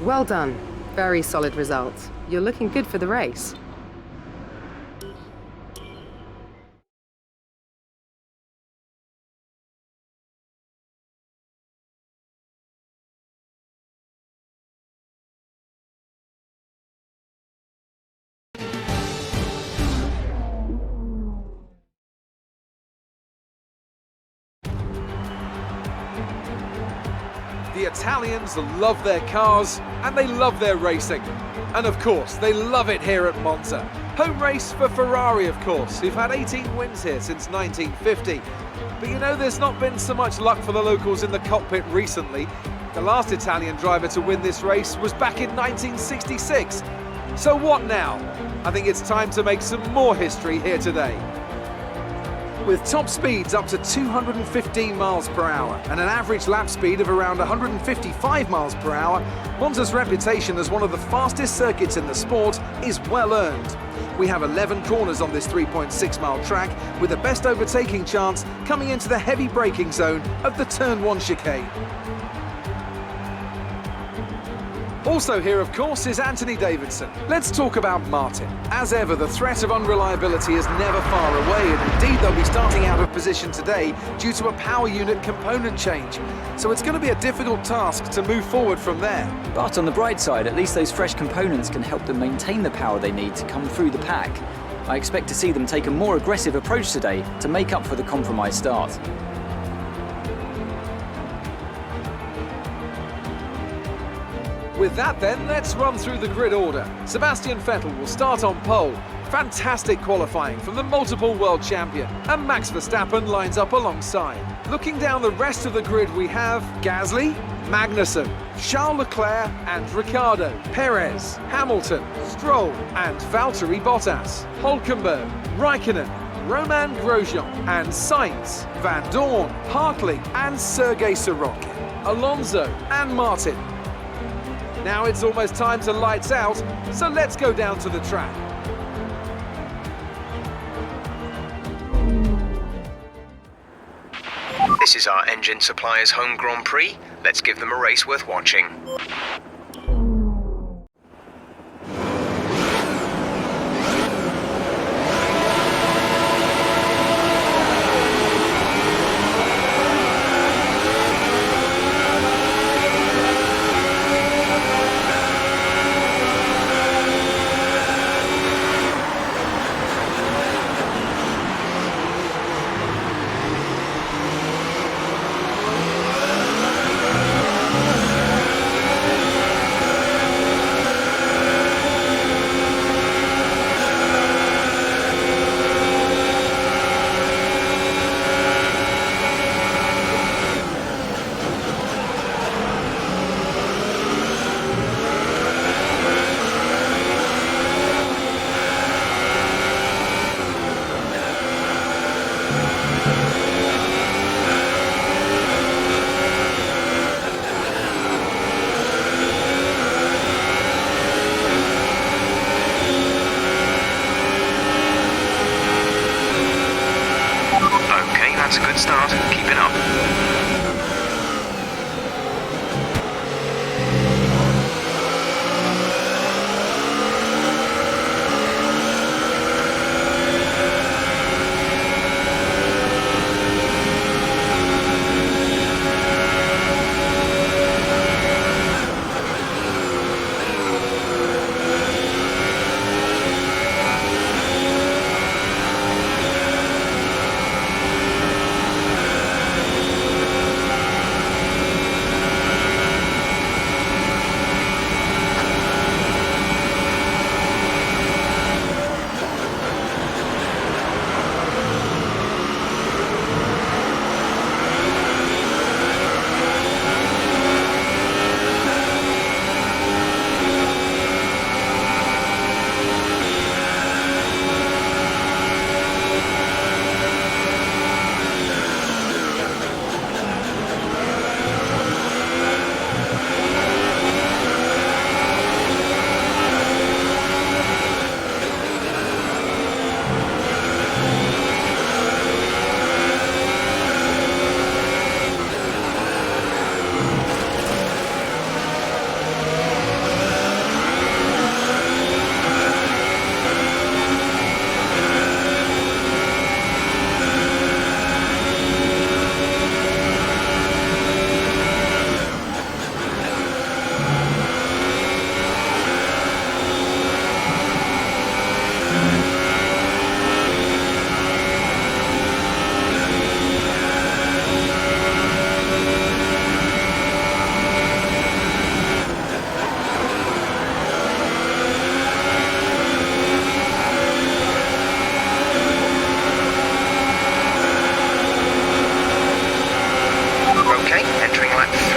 Well done. Very solid result. You're looking good for the race. The Italians love their cars and they love their racing. And of course, they love it here at Monza. Home race for Ferrari, of course, who've had 18 wins here since 1950. But you know, there's not been so much luck for the locals in the cockpit recently. The last Italian driver to win this race was back in 1966. So what now? I think it's time to make some more history here today. With top speeds up to 215 miles per hour and an average lap speed of around 155 miles per hour, Monza's reputation as one of the fastest circuits in the sport is well earned. We have 11 corners on this 3.6 mile track, with the best overtaking chance coming into the heavy braking zone of the Turn 1 chicane. Also here, of course, is Anthony Davidson. Let's talk about Martin. As ever, the threat of unreliability is never far away, and indeed they'll be starting out of position today due to a power unit component change. So it's going to be a difficult task to move forward from there. But on the bright side, at least those fresh components can help them maintain the power they need to come through the pack. I expect to see them take a more aggressive approach today to make up for the compromised start. With that then, let's run through the grid order. Sebastian Vettel will start on pole. Fantastic qualifying from the multiple world champion. And Max Verstappen lines up alongside. Looking down the rest of the grid, we have Gasly, Magnussen, Charles Leclerc and Ricciardo, Perez, Hamilton, Stroll and Valtteri Bottas, Hülkenberg, Raikkonen, Romain Grosjean and Sainz, Van Dorn, Hartley and Sergei Sorokin, Alonso and Martin. Now it's almost time to lights out, so let's go down to the track. This is our engine supplier's home Grand Prix. Let's give them a race worth watching.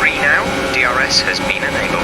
free now. DRS has been enabled.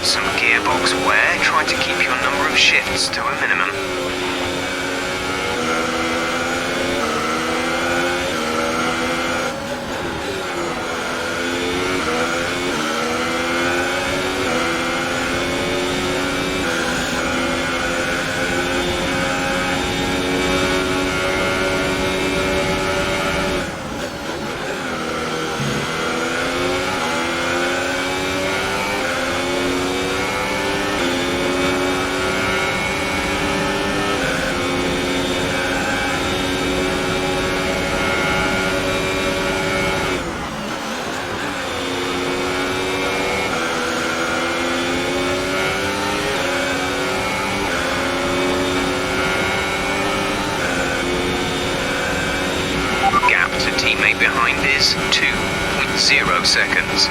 Some gearbox wear, try to keep your number of shifts to a minimum. Teammate behind is 2.0 seconds.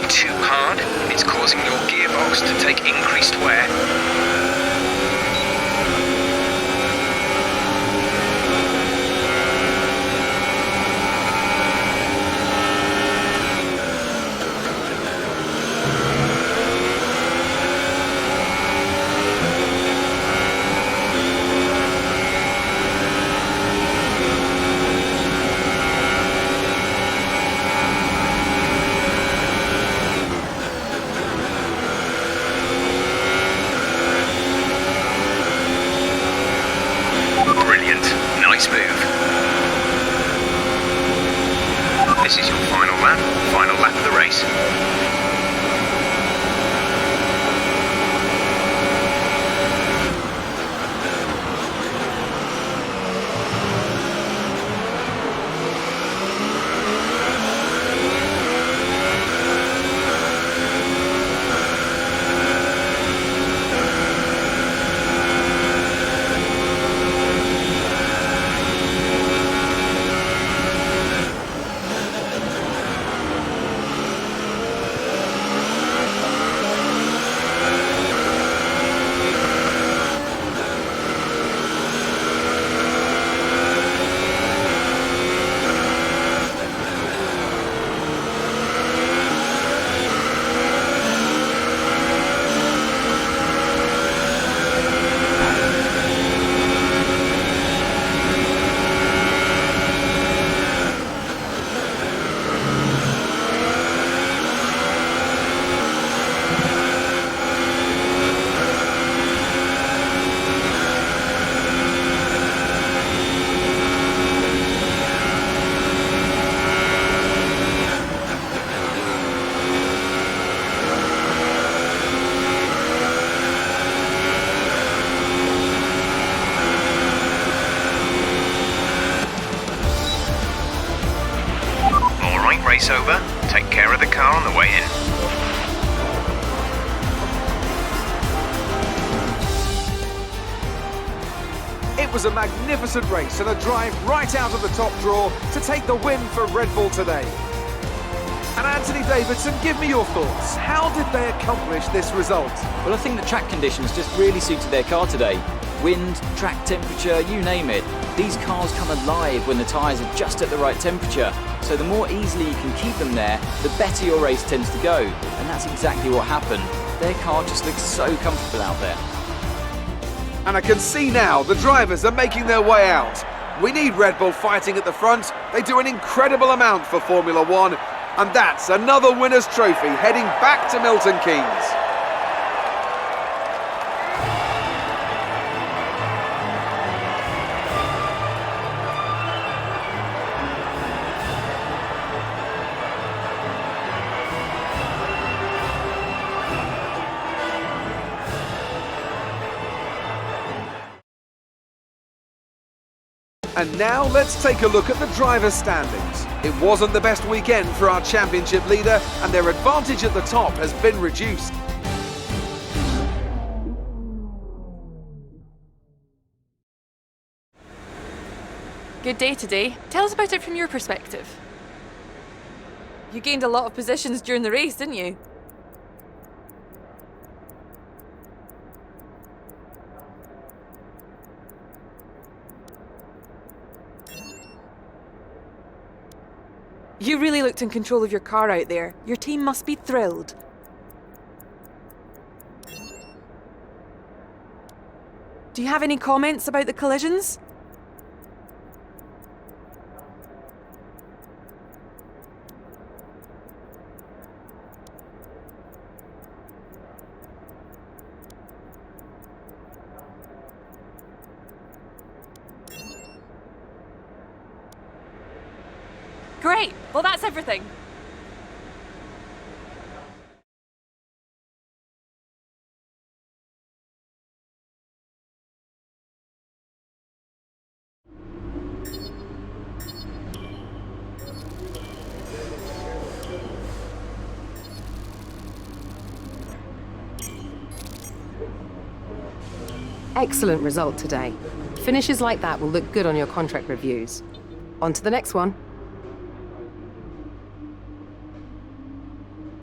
Too hard, it's causing your gearbox to take increased wear. Nice move. This is your final lap of the race. Race over. Take care of the car on the way in. It was a magnificent race and a drive right out of the top draw to take the win for Red Bull today. And Anthony Davidson, give me your thoughts. How did they accomplish this result? Well, I think the track conditions just really suited their car today. Wind, track temperature, you name it. These cars come alive when the tyres are just at the right temperature. So the more easily you can keep them there, the better your race tends to go. And that's exactly what happened. Their car just looks so comfortable out there. And I can see now the drivers are making their way out. We need Red Bull fighting at the front. They do an incredible amount for Formula One. And that's another winner's trophy heading back to Milton Keynes. And now let's take a look at the driver's standings. It wasn't the best weekend for our championship leader, and their advantage at the top has been reduced. Good day today. Tell us about it from your perspective. You gained a lot of positions during the race, didn't you? You really looked in control of your car out there. Your team must be thrilled. Do you have any comments about the collisions? Great! Well, that's everything. Excellent result today. Finishes like that will look good on your contract reviews. On to the next one.